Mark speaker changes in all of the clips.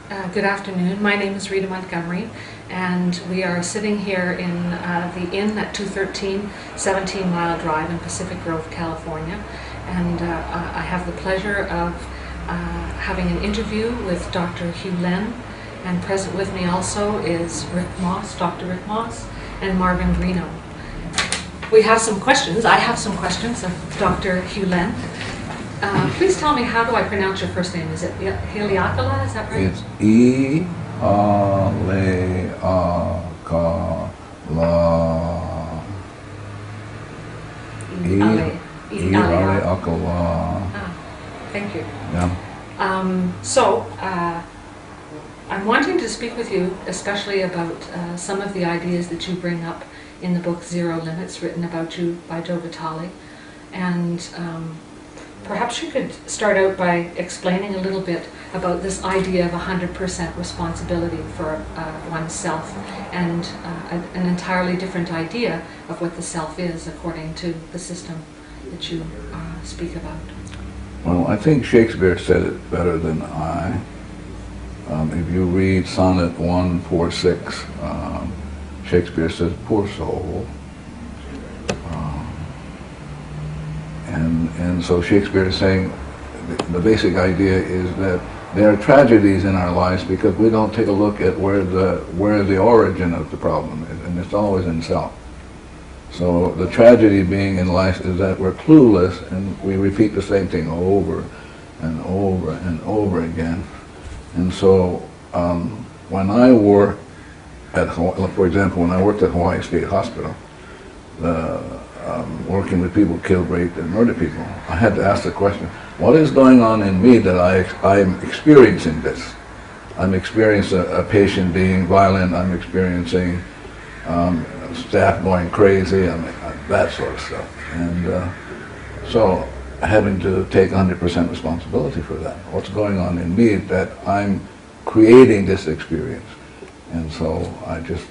Speaker 1: Good afternoon. My name is Rita Montgomery, and we are sitting here in the Inn at 213 17 Mile Drive in Pacific Grove, California. And I have the pleasure of having an interview with Dr. Hew Lin, and present with me also is Rick Moss, Dr. Rick Moss, and Marvin Greeno. We have some questions. I have some questions of Dr. Hew Lin. Please tell me, how do I pronounce your first name? Is it Heliakala? Is that right?
Speaker 2: It's E-A-L-E-A-K-A-L-A. E-A-L-E-A-K-A-L-A.
Speaker 1: Thank you.
Speaker 2: Yeah.
Speaker 1: I'm wanting to speak with you especially about some of the ideas that you bring up in the book Zero Limits, written about you by Joe Vitale. And perhaps you could start out by explaining a little bit about this idea of 100% responsibility for oneself, and an entirely different idea of what the self is according to the system that you speak about.
Speaker 2: Well, I think Shakespeare said it better than I. If you read Sonnet 146, Shakespeare says, "Poor soul." And so Shakespeare is saying the basic idea is that there are tragedies in our lives because we don't take a look at where the origin of the problem is, and it's always in self. So the tragedy being in life is that we're clueless and we repeat the same thing over and over and over again. And so when I work at for example, when I worked at Hawaii State Hospital, working with people killed, raped, and murdered people, I had to ask the question, what is going on in me that I'm experiencing this? I'm experiencing a patient being violent, I'm experiencing staff going crazy, that sort of stuff. And so having to take 100% responsibility for that. What's going on in me that I'm creating this experience? And so I just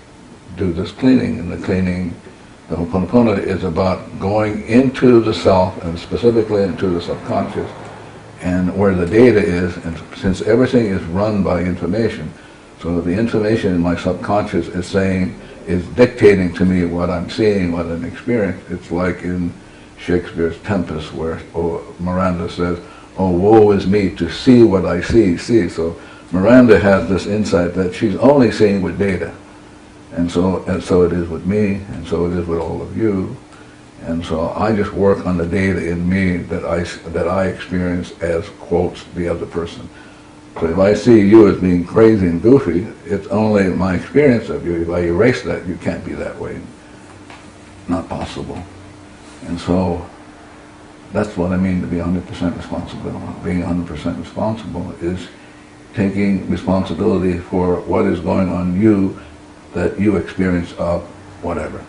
Speaker 2: do this cleaning, and the cleaning, the oponopono, is about going into the self, and specifically into the subconscious, and where the data is. And since everything is run by information, so the information in my subconscious is dictating to me what I'm seeing, what I'm experiencing. It's like in Shakespeare's Tempest, where Miranda says, "Oh, woe is me to see what I see." So Miranda has this insight that she's only seeing with data. And so it is with me, and so it is with all of you. And so I just work on the data in me that I experience as, quotes, the other person. So if I see you as being crazy and goofy, it's only my experience of you. If I erase that, you can't be that way. Not possible. And so that's what I mean to be 100% responsible. Being 100% responsible is taking responsibility for what is going on in you that you experience of whatever.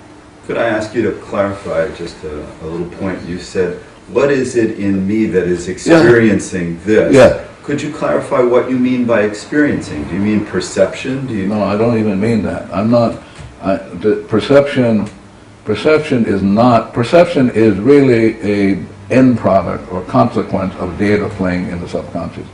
Speaker 3: Could I ask you to clarify just a little point? You said, what is it in me that is experiencing this?
Speaker 2: Yeah.
Speaker 3: Could you clarify what you mean by experiencing? Do you mean perception?
Speaker 2: No, I don't even mean that. I'm not, perception is really a end product or consequence of data playing in the subconscious.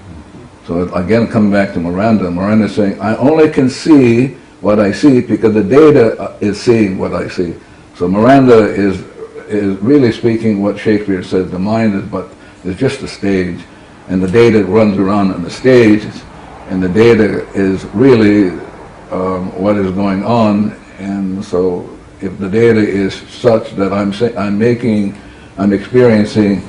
Speaker 2: So again, coming back to Miranda is saying, I only can see what I see because the data is seeing what I see. So Miranda is really speaking what Shakespeare said, the mind is just a stage, and the data runs around on the stage, and the data is really what is going on. And so if the data is such that I'm experiencing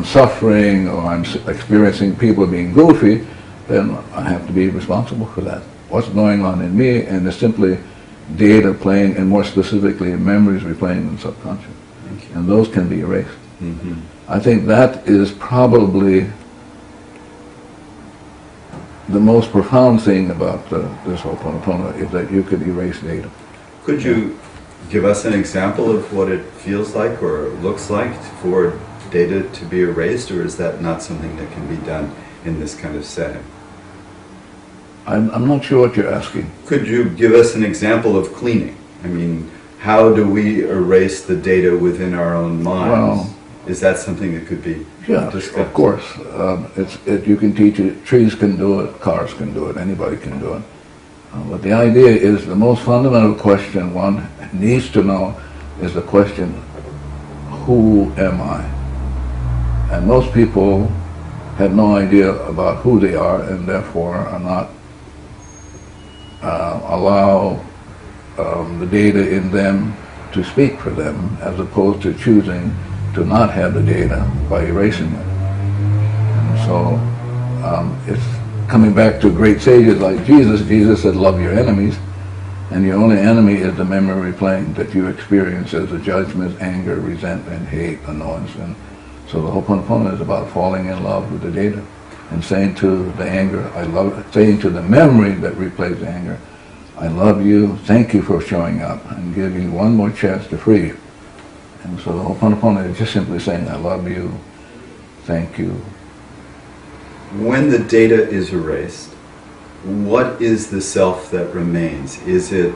Speaker 2: suffering, or I'm experiencing people being goofy, then I have to be responsible for that. What's going on in me, and it's simply data playing, and more specifically memories replaying in the subconscious. And those can be erased.
Speaker 3: Mm-hmm.
Speaker 2: I think that is probably the most profound thing about this oponopono, is that you could erase data.
Speaker 3: Could you give us an example of what it feels like or looks like for data to be erased, or is that not something that can be done in this kind of setting?
Speaker 2: I'm not sure what you're asking.
Speaker 3: Could you give us an example of cleaning? I mean, how do we erase the data within our own minds?
Speaker 2: Well,
Speaker 3: Is that something that could be
Speaker 2: Yeah,
Speaker 3: discussed?
Speaker 2: of course. You can teach it. Trees can do it. Cars can do it. Anybody can do it. But the idea is the most fundamental question one needs to know is the question, who am I? And most people have no idea about who they are and therefore are not allow the data in them to speak for them, as opposed to choosing to not have the data by erasing it. And so it's coming back to great sages like Jesus. Jesus said, love your enemies, and your only enemy is the memory plane that you experience as a judgment, anger, resentment, hate, annoyance. And so the oponopono is about falling in love with the data and saying to the anger, I love it, saying to the memory that replays the anger, I love you, thank you for showing up, and giving you one more chance to free you. And so the oponopono is just simply saying, I love you, thank you.
Speaker 3: When the data is erased, what is the self that remains? Is it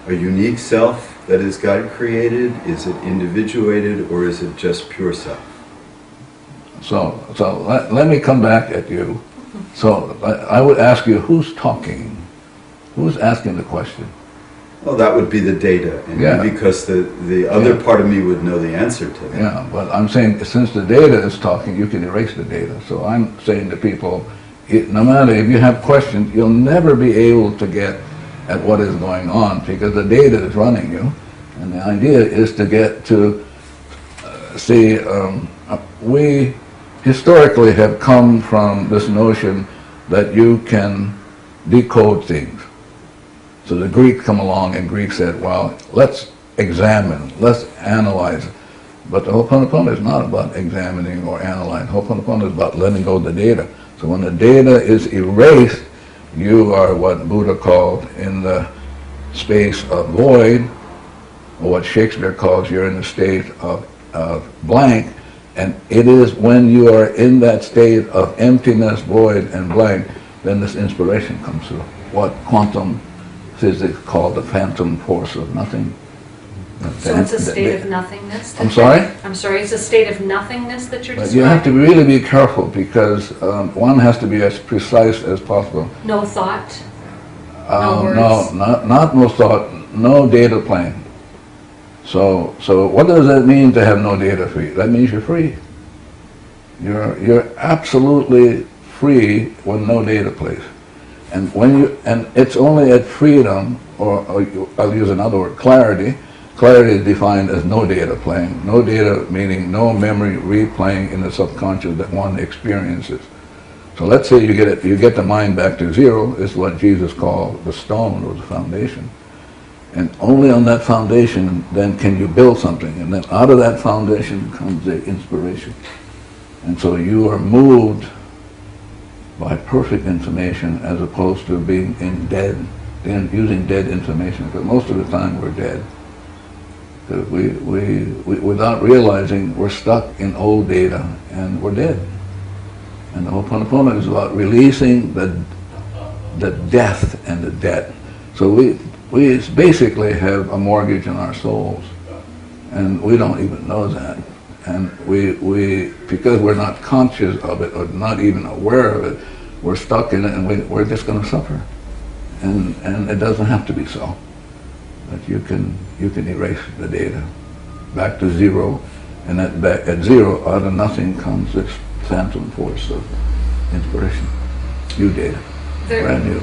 Speaker 3: a unique self that is God created? Is it individuated, or is it just pure self?
Speaker 2: So let me come back at you. So I would ask you, who's talking? Who's asking the question?
Speaker 3: Well, that would be the data, and
Speaker 2: Yeah.
Speaker 3: because the other part of me would know the answer to that.
Speaker 2: Yeah, but I'm saying since the data is talking, you can erase the data. So I'm saying to people, no matter if you have questions, you'll never be able to get at what is going on because the data is running you. And the idea is to get to see, we historically have come from this notion that you can decode things. So the Greeks come along and Greeks said, well, let's examine, let's analyze. But the oponopono is not about examining or analyzing. Oponopono is about letting go of the data. So when the data is erased, you are what Buddha called in the space of void, or what Shakespeare calls you're in the state of blank. And it is when you are in that state of emptiness, void, and blank, then this inspiration comes through. What quantum physics called the phantom force of nothing.
Speaker 1: So it's a state of nothingness?
Speaker 2: I'm sorry?
Speaker 1: I'm sorry, it's a state of nothingness that you're
Speaker 2: But
Speaker 1: describing?
Speaker 2: you have to really be careful because one has to be as precise as possible.
Speaker 1: No thought? No words?
Speaker 2: No, not no thought, no data plane. So what does that mean to have no data free? That means you're free. You're absolutely free with no data place. And it's only at freedom, or I'll use another word, clarity. Clarity is defined as no data plane. No data meaning no memory replaying in the subconscious that one experiences. So let's say you get the mind back to zero. Is what Jesus called the stone or the foundation. And only on that foundation then can you build something. And then out of that foundation comes the inspiration. And so you are moved by perfect information as opposed to being using dead information. Because most of the time we're dead. We without realizing we're stuck in old data and we're dead. And the oponopono is about releasing the death and the debt. So we basically have a mortgage on our souls, and we don't even know that. And we because we're not conscious of it or not even aware of it, we're stuck in it, and we're just going to suffer. And it doesn't have to be so. But you can erase the data back to zero, and at zero, out of nothing comes this phantom force of inspiration. New data, brand new.